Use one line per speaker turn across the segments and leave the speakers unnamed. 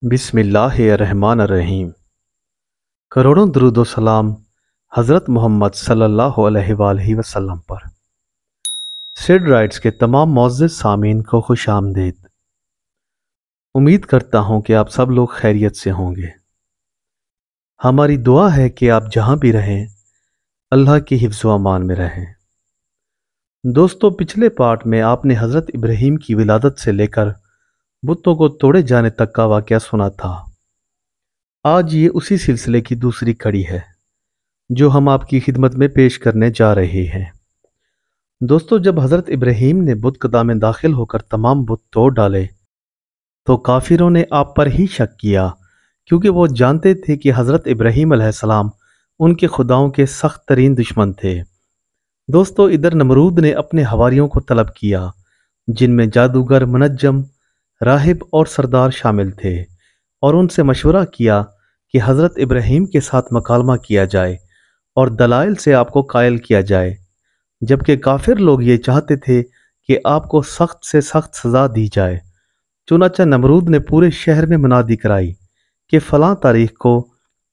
बिस्मिल्लाहिर्रहमानिर्रहीम। करोड़ों दुरूद व सलाम हज़रत मोहम्मद सल्लल्लाहु अलैहि वसल्लम पर। सिड राइट्स के तमाम मुअज़्ज़िज़ सामीन को खुश आमदीद। उम्मीद करता हूँ कि आप सब लोग खैरियत से होंगे। हमारी दुआ है कि आप जहाँ भी रहें अल्लाह की हिफ्ज़ व अमान में रहें। दोस्तों, पिछले पार्ट में आपने हज़रत इब्राहीम की विलादत से लेकर बुतों को तोड़े जाने तक का वाक़या सुना था। आज ये उसी सिलसिले की दूसरी कड़ी है जो हम आपकी खिदमत में पेश करने जा रहे हैं। दोस्तों, जब हज़रत इब्राहीम ने बुत कदा में दाखिल होकर तमाम बुत तोड़ डाले तो काफिरों ने आप पर ही शक किया, क्योंकि वो जानते थे कि हज़रत इब्राहीम अलैहिस्सलाम उनके खुदाओं के सख्त तरीन दुश्मन थे। दोस्तों, इधर नमरूद ने अपने हवारियों को तलब किया, जिनमें जादूगर, मुनज्जम, राहिब और सरदार शामिल थे, और उनसे मशवरा किया कि हज़रत इब्राहीम के साथ मकालमा किया जाए और दलाइल से आपको कायल किया जाए। जबकि काफिर लोग ये चाहते थे कि आपको सख्त से सख्त सज़ा दी जाए। चुनाचा नमरूद ने पूरे शहर में मुनादी कराई कि फ़लाँ तारीख को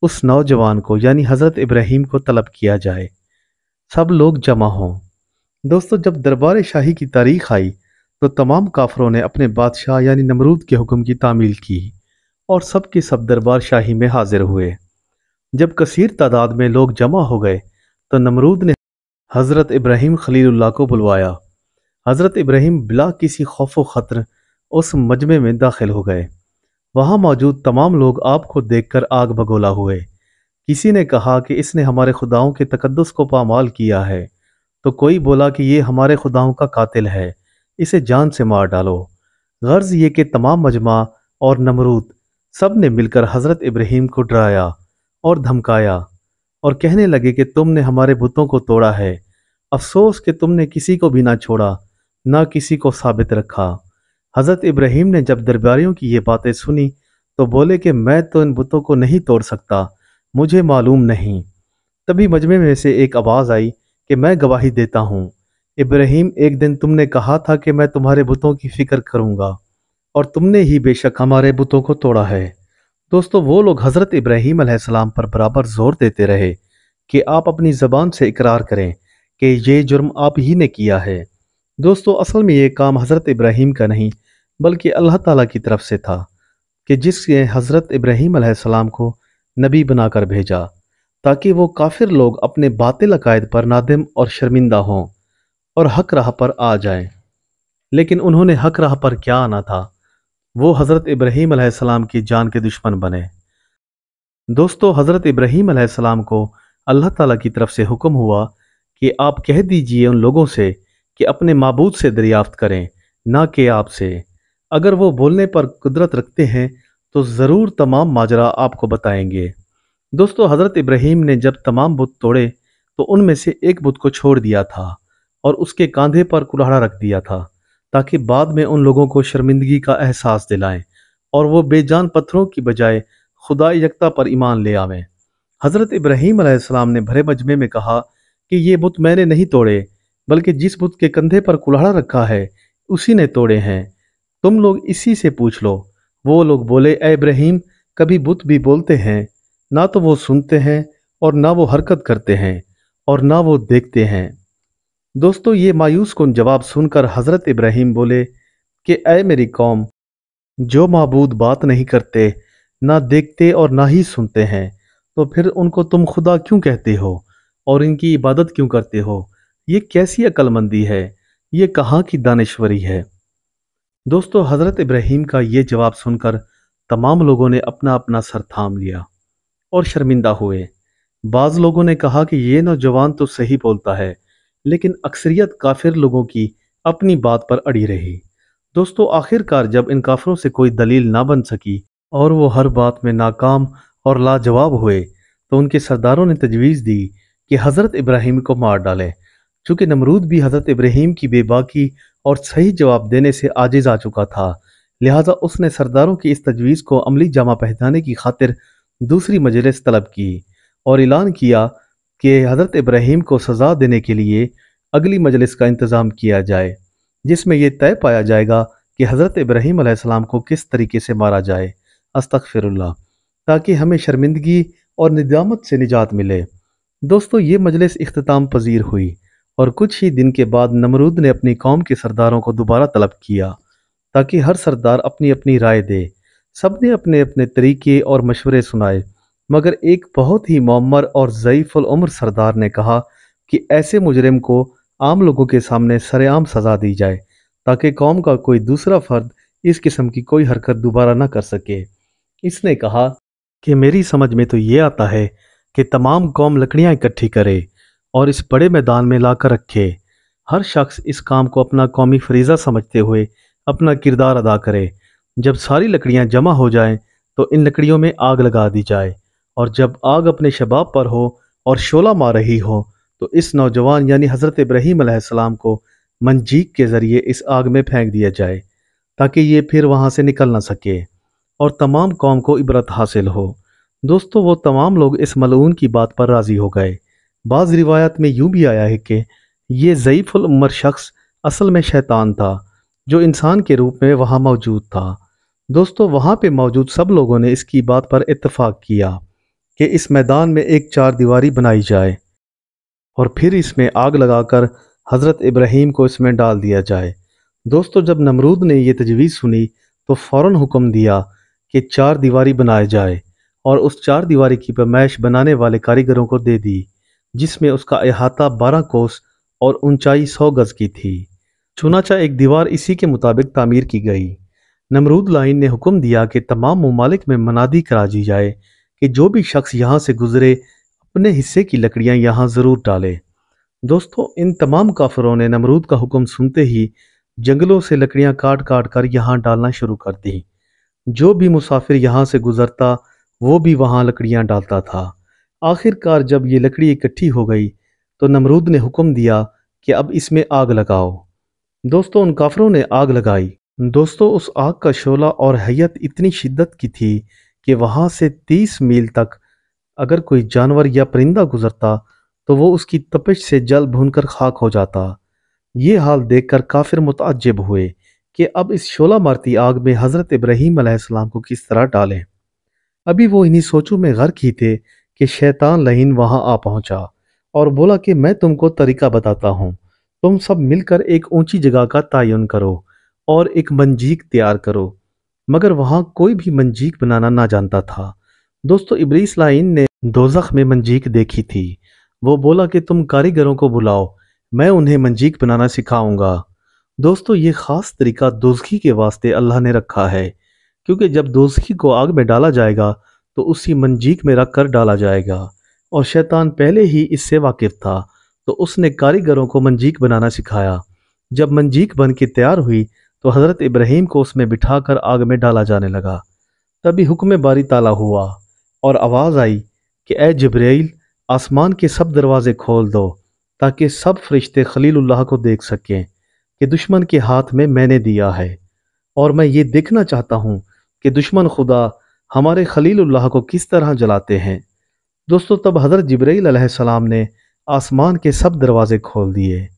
उस नौजवान को यानी हज़रत इब्राहीम को तलब किया जाए, सब लोग जमा हों। दोस्तों, जब दरबार शाही की तारीख आई तो तमाम काफरों ने अपने बादशाह यानी नमरूद के हुक्म की तामील की और सब के सब दरबार शाही में हाजिर हुए। जब कसीर तादाद में लोग जमा हो गए तो नमरूद ने हज़रत इब्राहीम खलीलुल्लाह को बुलवाया। हज़रत इब्राहीम बिला किसी खौफ व ख़तर उस मजमे में दाखिल हो गए। वहाँ मौजूद तमाम लोग आपको देखकर आग बगोला हुए। किसी ने कहा कि इसने हमारे खुदाओं के तकद्दुस को पामाल किया है, तो कोई बोला कि ये हमारे खुदाओं का कातिल है, इसे जान से मार डालो। गर्ज ये कि तमाम मजमा और नमरूद सब ने मिलकर हज़रत इब्राहीम को डराया और धमकाया और कहने लगे कि तुमने हमारे बुतों को तोड़ा है। अफसोस कि तुमने किसी को भी ना छोड़ा, ना किसी को साबित रखा। हज़रत इब्राहीम ने जब दरबारियों की ये बातें सुनी तो बोले कि मैं तो इन बुतों को नहीं तोड़ सकता, मुझे मालूम नहीं। तभी मजमे में से एक आवाज़ आई कि मैं गवाही देता हूँ, इब्राहीम, एक दिन तुमने कहा था कि मैं तुम्हारे बुतों की फिक्र करूँगा, और तुमने ही बेशक हमारे बुतों को तोड़ा है। दोस्तों, वो लोग हज़रत इब्राहीम अलैहिस्सलाम पर बराबर जोर देते रहे कि आप अपनी ज़बान से इकरार करें कि ये जुर्म आप ही ने किया है। दोस्तों, असल में ये काम हज़रत इब्राहीम का नहीं बल्कि अल्लाह ताला की तरफ से था कि जिसने हज़रत इब्राहीम अलैहिस्सलाम को नबी बनाकर भेजा ताकि वो काफिर लोग अपने बातिल अकायद पर नादिम और शर्मिंदा हों और हक राह पर आ जाएं। लेकिन उन्होंने हक राह पर क्या आना था, वो हज़रत इब्राहीम अलैहिस्सलाम की जान के दुश्मन बने। दोस्तों, हज़रत इब्राहीम अलैहिस्सलाम को अल्लाह ताला की तरफ से हुक्म हुआ कि आप कह दीजिए उन लोगों से कि अपने माबूद से दरियाफ्त करें, ना कि आपसे। अगर वो बोलने पर कुदरत रखते हैं तो ज़रूर तमाम माजरा आपको बताएंगे। दोस्तों, हज़रत इब्राहीम ने जब तमाम बुत तोड़े तो उनमें से एक बुत को छोड़ दिया था और उसके कांधे पर कुल्हाड़ा रख दिया था ताकि बाद में उन लोगों को शर्मिंदगी का एहसास दिलाएं और वो बेजान पत्थरों की बजाय खुदा यकता पर ईमान ले आवें। हज़रत इब्राहीम अलैहिस्सलाम ने भरे मजमे में कहा कि ये बुत मैंने नहीं तोड़े, बल्कि जिस बुत के कंधे पर कुल्हाड़ा रखा है उसी ने तोड़े हैं। तुम लोग इसी से पूछ लो। वो लोग बोले, ए इब्राहीम, कभी बुत भी बोलते हैं, ना तो वो सुनते हैं और ना वो हरकत करते हैं और ना वो देखते हैं। दोस्तों, ये मायूस कुन जवाब सुनकर हज़रत इब्राहीम बोले कि ऐ मेरी कौम, जो माबूद बात नहीं करते, ना देखते और ना ही सुनते हैं, तो फिर उनको तुम खुदा क्यों कहते हो और इनकी इबादत क्यों करते हो? ये कैसी अक्लमंदी है? ये कहाँ की दानिश्वरी है? दोस्तों, हज़रत इब्राहीम का ये जवाब सुनकर तमाम लोगों ने अपना अपना सर थाम लिया और शर्मिंदा हुए। बाज़ लोगों ने कहा कि ये नौजवान तो सही बोलता है, लेकिन अक्सरियत काफिर लोगों की अपनी बात पर अड़ी रही। दोस्तों, आखिरकार जब इन काफिरों से कोई दलील ना बन सकी और वो हर बात में नाकाम और लाजवाब हुए तो उनके सरदारों ने तजवीज़ दी कि हज़रत इब्राहीम को मार डालें। चूँकि नमरूद भी हज़रत इब्राहीम की बेबाकी और सही जवाब देने से आजिज़ आ चुका था, लिहाजा उसने सरदारों की इस तजवीज़ को अमली जामा पहनाने की खातिर दूसरी मजलिस तलब की और ऐलान किया कि हज़रत इब्राहीम को सज़ा देने के लिए अगली मजलिस का इंतज़ाम किया जाए, जिसमें यह तय पाया जाएगा कि हज़रत इब्राहीम अलैहिस्सलाम को किस तरीके से मारा जाए। अस्तगफिरुल्लाह, ताकि हमें शर्मिंदगी और निदामत से निजात मिले। दोस्तों, ये मजलिस इख्तिताम पजीर हुई और कुछ ही दिन के बाद नमरूद ने अपनी कौम के सरदारों को दोबारा तलब किया ताकि हर सरदार अपनी अपनी राय दे। सबने अपने अपने तरीके और मशवरे सुनाए, मगर एक बहुत ही मुअम्मर और ज़ईफ़ुल उम्र सरदार ने कहा कि ऐसे मुजरिम को आम लोगों के सामने सरेआम सज़ा दी जाए ताकि कौम का कोई दूसरा फर्द इस किस्म की कोई हरकत दोबारा न कर सके। इसने कहा कि मेरी समझ में तो ये आता है कि तमाम कौम लकड़ियाँ इकट्ठी करे और इस बड़े मैदान में लाकर रखे। हर शख्स इस काम को अपना कौमी फरीज़ा समझते हुए अपना किरदार अदा करे। जब सारी लकड़ियाँ जमा हो जाएं तो इन लकड़ियों में आग लगा दी जाए, और जब आग अपने शबाब पर हो और शोला मार रही हो तो इस नौजवान यानी हज़रत इब्राहीम अलैहिस्सलाम को मंजीक के ज़रिए इस आग में फेंक दिया जाए ताकि ये फिर वहाँ से निकल ना सके और तमाम कौम को इबरत हासिल हो। दोस्तों, वो तमाम लोग इस मलऊन की बात पर राज़ी हो गए। बाज़ रिवायत में यूँ भी आया है कि ये ज़ईफ़ुल उम्र शख्स असल में शैतान था जो इंसान के रूप में वहाँ मौजूद था। दोस्तों, वहाँ पे मौजूद सब लोगों ने इसकी बात पर इत्तफाक किया कि इस मैदान में एक चार दीवारी बनाई जाए और फिर इसमें आग लगाकर हज़रत इब्राहीम को इसमें डाल दिया जाए। दोस्तों, जब नमरूद ने यह तजवीज़ सुनी तो फ़ौरन हुक्म दिया कि चार दीवारी बनाए जाए और उस चार दीवारी की पैमाइश बनाने वाले कारीगरों को दे दी, जिसमें उसका अहाता 12 कोस और ऊंचाई 100 गज़ की थी। चुनाचा एक दीवार इसी के मुताबिक तामीर की गई। नमरूद लाइन ने हुक्म दिया कि तमाम ममालिक में मनादी करा दी जाए कि जो भी शख्स यहाँ से गुजरे अपने हिस्से की लकड़ियाँ यहाँ ज़रूर डाले। दोस्तों, इन तमाम काफिरों ने नमरूद का हुक्म सुनते ही जंगलों से लकड़ियाँ काट काट कर यहाँ डालना शुरू कर दी। जो भी मुसाफिर यहाँ से गुजरता वो भी वहाँ लकड़ियाँ डालता था। आखिरकार जब ये लकड़ी इकट्ठी हो गई तो नमरूद ने हुक्म दिया कि अब इसमें आग लगाओ। दोस्तों, उन काफिरों ने आग लगाई। दोस्तों, उस आग का शोला और हैयत इतनी शिद्दत की थी कि वहाँ से 30 मील तक अगर कोई जानवर या परिंदा गुजरता तो वो उसकी तपिश से जल भूनकर खाक हो जाता। ये हाल देखकर काफिर मुतअज्जिब हुए कि अब इस शोला मारती आग में हज़रत इब्राहीम अलैहिस्सलाम को किस तरह डालें। अभी वो इन्हीं सोचों में गर्क ही थे कि शैतान लहीन वहां आ पहुंचा और बोला कि मैं तुमको तरीका बताता हूँ। तुम सब मिलकर एक ऊंची जगह का तयन करो और एक मंजीक तैयार करो। मगर वहां कोई भी मंजीक बनाना ना जानता था। दोस्तों, इब्लीस लाइन ने दोज़ख में मंजीक देखी थी। वो बोला कि तुम कारीगरों को बुलाओ, मैं उन्हें मंजीक बनाना सिखाऊंगा। दोस्तों, ये ख़ास तरीका दोज़खी के वास्ते अल्लाह ने रखा है, क्योंकि जब दोज़खी को आग में डाला जाएगा तो उसी मंजीक में रख कर डाला जाएगा, और शैतान पहले ही इससे वाकिफ था तो उसने कारीगरों को मंजीक बनाना सिखाया। जब मंजीक बन के तैयार हुई तो हज़रत इब्राहीम को उसमें बिठाकर आग में डाला जाने लगा। तभी हुक्म बारी ताला हुआ और आवाज़ आई कि ए जिब्राइल, आसमान के सब दरवाजे खोल दो ताकि सब फरिश्ते खलीलुल्लाह को देख सकें कि दुश्मन के हाथ में मैंने दिया है, और मैं ये देखना चाहता हूँ कि दुश्मन खुदा हमारे खलीलुल्लाह को किस तरह जलाते हैं। दोस्तों, तब हज़रत जिब्राइल अलैहिस्सलाम ने आसमान के सब दरवाजे खोल दिए।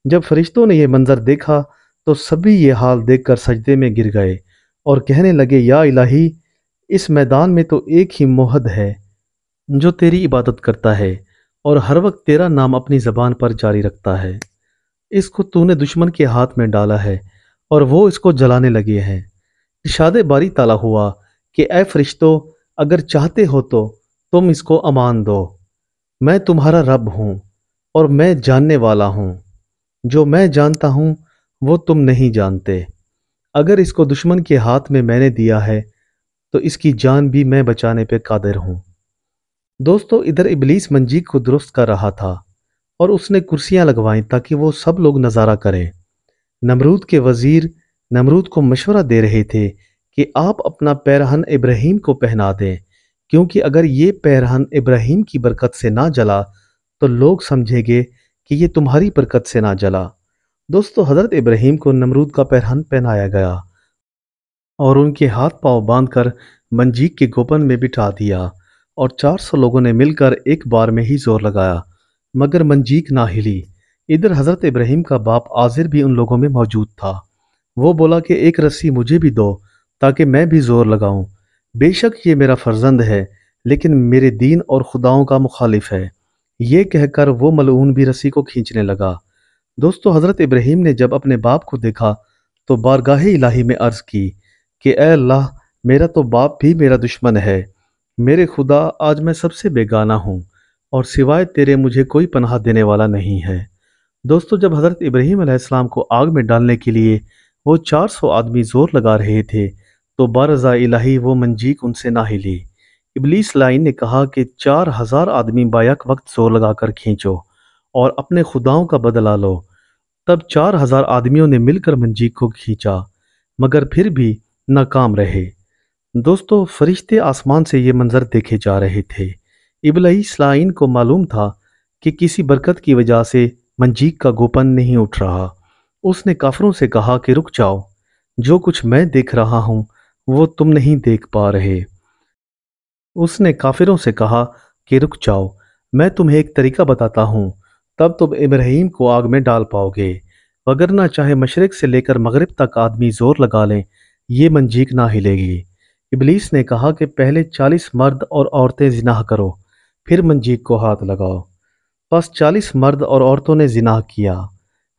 जब फरिश्तों ने यह मंजर देखा तो सभी ये हाल देखकर सजदे में गिर गए और कहने लगे, या इलाही, इस मैदान में तो एक ही मोहद है जो तेरी इबादत करता है और हर वक्त तेरा नाम अपनी ज़बान पर जारी रखता है। इसको तूने दुश्मन के हाथ में डाला है और वो इसको जलाने लगे हैं। इरशाद बारी ताला हुआ कि ए फरिश्तों, अगर चाहते हो तो तुम इसको अमान दो। मैं तुम्हारा रब हूँ और मैं जानने वाला हूँ। जो मैं जानता हूँ वो तुम नहीं जानते। अगर इसको दुश्मन के हाथ में मैंने दिया है तो इसकी जान भी मैं बचाने पे कादिर हूँ। दोस्तों, इधर इब्लीस मंजीक को दुरुस्त कर रहा था और उसने कुर्सियां लगवाई ताकि वो सब लोग नज़ारा करें। नमरूद के वजीर नमरूद को मशवरा दे रहे थे कि आप अपना पैरहन इब्राहीम को पहना दें, क्योंकि अगर ये पैरहन इब्राहीम की बरकत से ना जला तो लोग समझेंगे कि ये तुम्हारी बरकत से ना जला। दोस्तों, हज़रत इब्राहीम को नमरूद का पैरहन पहनाया गया और उनके हाथ पांव बांधकर मंजीक के गोपन में बिठा दिया और 400 लोगों ने मिलकर एक बार में ही जोर लगाया, मगर मंजीक ना हिली। इधर हज़रत इब्राहीम का बाप आजिर भी उन लोगों में मौजूद था। वो बोला कि एक रस्सी मुझे भी दो ताकि मैं भी जोर लगाऊं, بے شک یہ میرا فرزند ہے لیکن میرے دین اور خداؤں کا مخالف ہے۔ یہ کہہ کر وہ ملعون بھی رسی کو کھینچنے لگا۔ دوستو، حضرت ابراہیم نے جب اپنے باپ کو دیکھا تو بارگاہ الہی میں عرض کی کہ اے اللہ، میرا تو باپ بھی میرا دشمن ہے۔ میرے خدا، آج میں سب سے بیگانہ ہوں اور سوائے تیرے مجھے کوئی پناہ دینے والا نہیں ہے۔ دوستو، جب حضرت ابراہیم علیہ السلام کو آگ میں ڈالنے کے لیے وہ 400 آدمی زور لگا رہے تھے تو بارضا الہی وہ منجیک ان سے نہ ہلی۔ ابلیس لائن نے کہا کہ 4000 آدمی بیک وقت زور لگا کر کھینچو اور اپنے خداؤں کا بدلہ لو۔ تب 4000 آدمیوں نے مل کر منجیک کو کھینچا مگر پھر بھی ناکام رہے۔ دوستو، فرشتے آسمان سے یہ منظر دیکھے جا رہے تھے۔ ابلیس لائن کو معلوم تھا کہ کسی برکت کی وجہ سے منجیک کا گوپن نہیں اٹھ رہا۔ اس نے کافروں سے کہا کہ رک جاؤ، جو کچھ میں دیکھ رہا ہوں وہ تم نہیں دیکھ پا رہے۔ اس نے کافروں سے کہا کہ رک جاؤ، میں تمہیں ایک طریقہ بتاتا ہوں، تب تم ابراہیم کو آگ میں ڈال پاؤ گے، وگرنہ چاہے مشرق سے لے کر مغرب تک آدمی زور لگا لیں یہ منجیک نہ ہلے گی۔ ابلیس نے کہا کہ پہلے 40 مرد اور عورتیں زنا کرو، پھر منجیک کو ہاتھ لگاؤ۔ پس 40 مرد اور عورتوں نے زنا کیا۔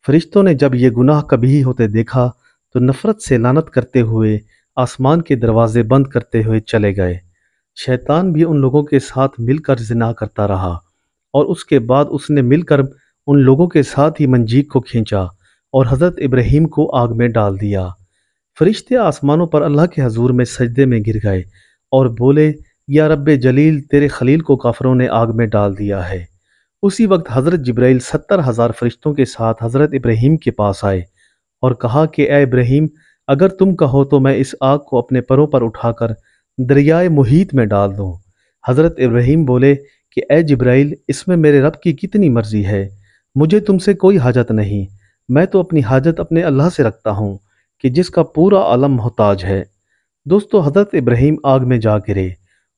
فرشتوں نے جب یہ گناہ کبھی ہوتے دیکھا تو نفرت سے لعنت کرتے ہوئے آسمان کے دروازے بند کرتے ہوئے چلے گئے۔ شیطان بھی ان لوگوں کے ساتھ مل کر زنا کرتا رہا اور اس کے بعد اس نے مل کر ان لوگوں کے ساتھ ہی منجیک کو کھینچا اور حضرت ابراہیم کو آگ میں ڈال دیا۔ فرشتے آسمانوں پر اللہ کے حضور میں سجدے میں گر گئے اور بولے، یا رب جلیل، تیرے خلیل کو کافروں نے آگ میں ڈال دیا ہے۔ اسی وقت حضرت جبرائیل 70,000 فرشتوں کے ساتھ حضرت ابراہیم کے پاس آئے اور کہا کہ اے ابراہیم، اگر تم کہو تو میں اس آگ کو اپنے پروں پر اٹھا کر دریائے محیط میں ڈال دوں۔ حضرت ابراہیم بولے کہ اے جبرائیل، اس میں میرے رب کی کتنی مرضی ہے، مجھے تم سے کوئی حاجت نہیں، میں تو اپنی حاجت اپنے اللہ سے رکھتا ہوں کہ جس کا پورا عالم محتاج ہے۔ دوستو، حضرت ابراہیم آگ میں جا گرے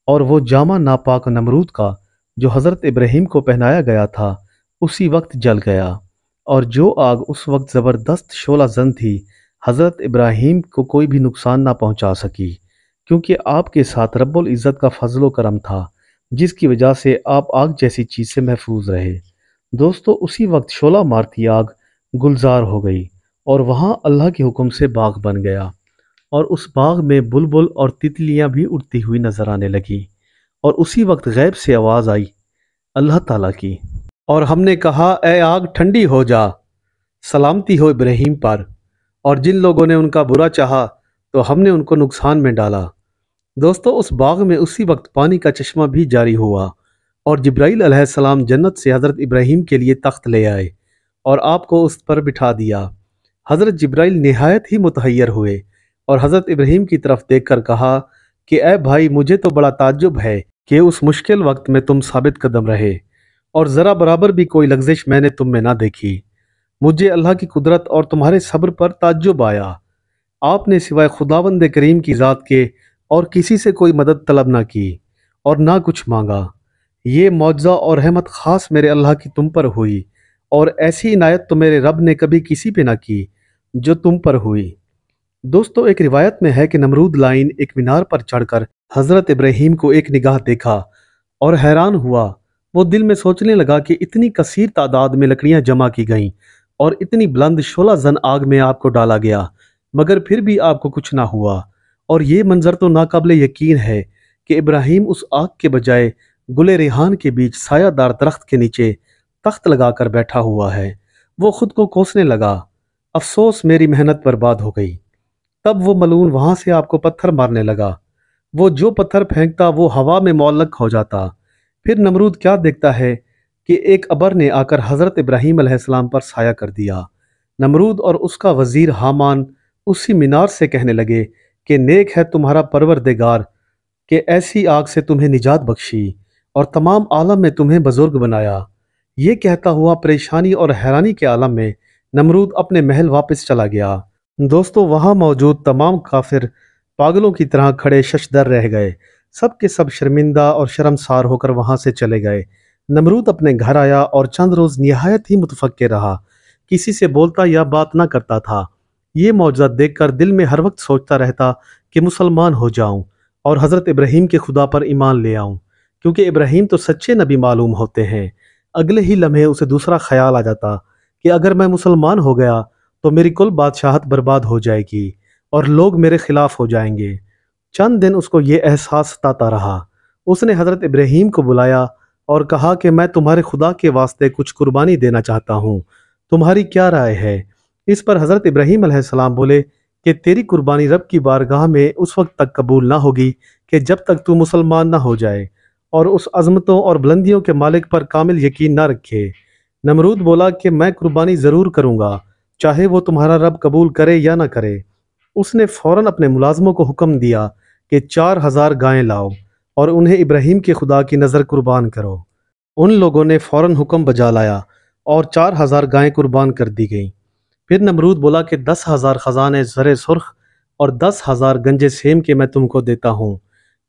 اور وہ جامہ ناپاک نمرود کا جو حضرت ابراہیم کو پہنایا گیا تھا اسی وقت جل گیا، اور جو آگ اس وقت زبردست شعلہ زن تھی حضرت ابراہیم کو کوئی بھی نقصان نہ پہنچا سکی، کیونکہ آپ کے ساتھ رب العزت کا فضل و کرم تھا جس کی وجہ سے آپ آگ جیسی چیز سے محفوظ رہے۔ دوستو، اسی وقت شعلہ مارتی آگ گلزار ہو گئی اور وہاں اللہ کے حکم سے باغ بن گیا، اور اس باغ میں بلبل اور تتلیاں بھی اڑتی ہوئی نظر آنے لگی، اور اسی وقت غیب سے آواز آئی اللہ تعالیٰ کی، اور ہم نے کہا اے آگ ٹھنڈی ہو جا، سلامتی ہو ابراہیم پر، اور جن لوگوں نے ان کا برا چاہا تو ہم نے ان کو نقصان میں ڈالا۔ دوستو، اس باغ میں اسی وقت پانی کا چشمہ بھی جاری ہوا، اور جبرائیل علیہ السلام جنت سے حضرت ابراہیم کے لیے تخت لے آئے اور آپ کو اس پر بٹھا دیا۔ حضرت جبرائیل نہایت ہی متحیر ہوئے اور حضرت ابراہیم کی طرف دیکھ کر کہا کہ اے بھائی، مجھے تو بڑا تعجب ہے کہ اس مشکل وقت میں تم ثابت قدم رہے اور ذرا برابر بھی کوئی لغزش میں نے تم میں نہ دیکھی۔ مجھے اللہ کی قدرت اور تمہارے صبر پر تعجب آیا۔ آپ نے سوائے خداوند کریم کی ذات کے اور کسی سے کوئی مدد طلب نہ کی اور نہ کچھ مانگا۔ یہ معجزہ اور رحمت خاص میرے اللہ کی تم پر ہوئی، اور ایسی عنایت تو میرے رب نے کبھی کسی پہ نہ کی جو تم پر ہوئی۔ دوستو، ایک روایت میں ہے کہ نمرود لائن ایک مینار پر چڑھ کر حضرت ابراہیم کو ایک نگاہ دیکھا اور حیران ہوا۔ وہ دل میں سوچنے لگا کہ اتنی کثیر تعداد میں لکڑیاں جمع کی گئیں اور اتنی بلند شعلہ زن آگ میں آپ کو ڈالا گیا، مگر پھر بھی آپ کو کچھ نہ ہوا، اور یہ منظر تو ناقابل یقین ہے کہ ابراہیم اس آگ کے بجائے گل ریحان کے بیچ سایہ دار درخت کے نیچے تخت لگا کر بیٹھا ہوا ہے۔ وہ خود کو کوسنے لگا، افسوس میری محنت برباد ہو گئی۔ تب وہ ملعون وہاں سے آپ کو پتھر مارنے لگا۔ وہ جو پتھر پھینکتا وہ ہوا میں معلق ہو جاتا۔ پھر نمرود کیا دیکھتا ہے کہ ایک ابر نے آ کر حضرت ابراہیم علیہ السلام پر سایہ کر دیا۔ نمرود اور اس کا وزیر حامان اسی مینار سے کہنے لگے کہ نیک ہے تمہارا پروردگار کہ ایسی آگ سے تمہیں نجات بخشی اور تمام عالم میں تمہیں بزرگ بنایا۔ یہ کہتا ہوا پریشانی اور حیرانی کے عالم میں نمرود اپنے محل واپس چلا گیا۔ دوستو، وہاں موجود تمام کافر پاگلوں کی طرح کھڑے ششدر رہ گئے۔ سب کے سب شرمندہ اور شرمسار ہو کر وہاں سے چلے گئے۔ نمرود اپنے گھر آیا اور چند روز نہایت ہی متفکر رہا، کسی سے بولتا یا بات نہ کرتا تھا۔ یہ معجزہ دیکھ کر دل میں ہر وقت سوچتا رہتا کہ مسلمان ہو جاؤں اور حضرت ابراہیم کے خدا پر ایمان لے آؤں، کیونکہ ابراہیم تو سچے نبی معلوم ہوتے ہیں۔ اگلے ہی لمحے اسے دوسرا خیال آ جاتا کہ اگر میں مسلمان ہو گیا تو میری کل بادشاہت برباد ہو جائے گی اور لوگ میرے خلاف ہو جائیں گے۔ چند دن اس کو یہ احساس ستاتا رہا۔ اس نے حضرت ابراہیم کو بلایا اور کہا کہ میں تمہارے خدا کے واسطے کچھ قربانی دینا چاہتا ہوں، تمہاری کیا رائے ہے؟ اس پر حضرت ابراہیم علیہ السلام بولے کہ تیری قربانی رب کی بارگاہ میں اس وقت تک قبول نہ ہوگی کہ جب تک تو مسلمان نہ ہو جائے اور اس عظمتوں اور بلندیوں کے مالک پر کامل یقین نہ رکھے۔ نمرود بولا کہ میں قربانی ضرور کروں گا، چاہے وہ تمہارا رب قبول کرے یا نہ کرے۔ اس نے فوراً اپنے ملازموں کو حکم دیا کہ 4000 گائیں لاؤ اور انہیں ابراہیم کے خدا کی نظر قربان کرو۔ ان لوگوں نے فوراً حکم بجا لایا اور 4000 گائیں قربان کر دی گئیں۔ پھر نمرود بولا کہ 10,000 خزانے زر سرخ اور 10,000 گنجے سیم کے میں تم کو دیتا ہوں،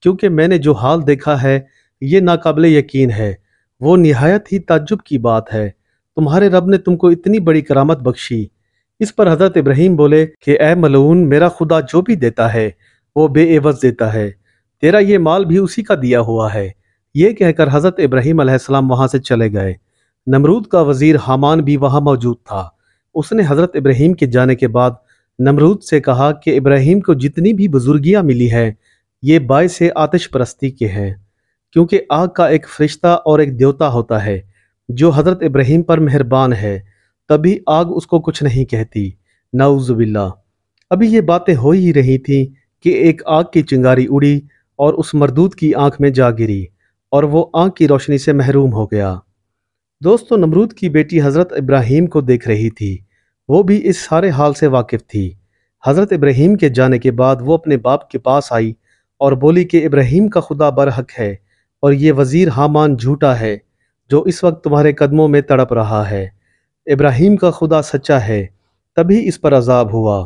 کیونکہ میں نے جو حال دیکھا ہے یہ ناقابل یقین ہے، وہ نہایت ہی تعجب کی بات ہے۔ تمہارے رب نے تم کو اتنی بڑی کرامت بخشی۔ اس پر حضرت ابراہیم بولے کہ اے ملعون، میرا خدا جو بھی دیتا ہے وہ بے عوض دیتا ہے، تیرا یہ مال بھی اسی کا دیا ہوا ہے۔ یہ کہہ کر حضرت ابراہیم علیہ السلام وہاں سے چلے گئے۔ نمرود کا وزیر حامان بھی وہاں موجود تھا۔ اس نے حضرت ابراہیم کے جانے کے بعد نمرود سے کہا کہ ابراہیم کو جتنی بھی بزرگیاں ملی ہیں یہ باعث آتش پرستی کے ہیں، کیونکہ آگ کا ایک فرشتہ اور ایک دیوتا ہوتا ہے جو حضرت ابراہیم پر مہربان ہے، تبھی آگ اس کو کچھ نہیں کہتی۔ نعوذ باللہ۔ ابھی یہ باتیں ہو ہی رہی تھیں کہ ایک آگ کی چنگاری اڑی اور اس مردود کی آنکھ میں جا گری اور وہ آنکھ کی روشنی سے محروم ہو گیا۔ دوستو، نمرود کی بیٹی حضرت ابراہیم کو دیکھ رہی تھی، وہ بھی اس سارے حال سے واقف تھی۔ حضرت ابراہیم کے جانے کے بعد وہ اپنے باپ کے پاس آئی اور بولی کہ ابراہیم کا خدا برحق ہے اور یہ وزیر حامان جھوٹا ہے جو اس وقت تمہارے قدموں میں تڑپ رہا ہے۔ ابراہیم کا خدا سچا ہے، تبھی اس پر عذاب ہوا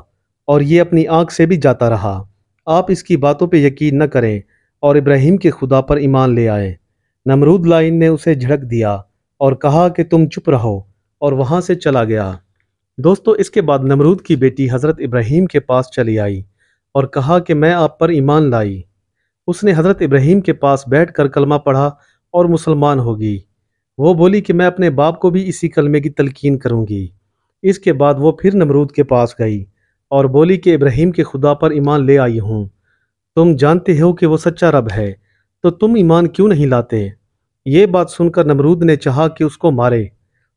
اور یہ اپنی آنکھ سے بھی جاتا رہا۔ آپ اس کی باتوں پہ یقین نہ کریں اور ابراہیم کے خدا پر ایمان لے آئیں۔ نمرود لائن نے اسے جھڑک دیا اور کہا کہ تم چپ رہو، اور وہاں سے چلا گیا۔ دوستو، اس کے بعد نمرود کی بیٹی حضرت ابراہیم کے پاس چلی آئی اور کہا کہ میں آپ پر ایمان لائی۔ اس نے حضرت ابراہیم کے پاس بیٹھ کر کلمہ پڑھا اور مسلمان ہوگی۔ وہ بولی کہ میں اپنے باپ کو بھی اسی کلمے کی تلقین کروں گی۔ اس کے بعد وہ پھر نمرود کے پاس گئی اور بولی کہ ابراہیم کے خدا پر ایمان لے آئی ہوں۔ تم جانتے ہو کہ وہ سچا رب ہے، تو تم ایمان کیوں نہیں لاتے؟ یہ بات سن کر نمرود نے چاہا کہ اس کو مارے۔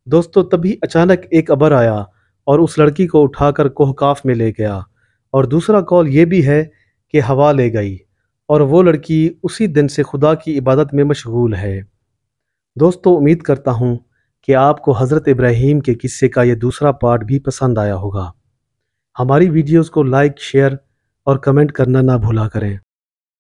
دوستو، تبھی اچانک ایک ابر آیا اور اس لڑکی کو اٹھا کر کوہکاف میں لے گیا، اور دوسرا قول یہ بھی ہے کہ ہوا لے گئی، اور وہ لڑکی اسی دن سے خدا کی عبادت میں مشغول ہے۔ دوستو، امید کرتا ہوں کہ آپ کو حضرت ابراہیم کے قصے کا یہ دوسرا پارٹ بھی پسند آیا ہوگا۔ ہماری ویڈیوز کو لائک، شیئر اور کمنٹ کرنا نہ بھولا کریں۔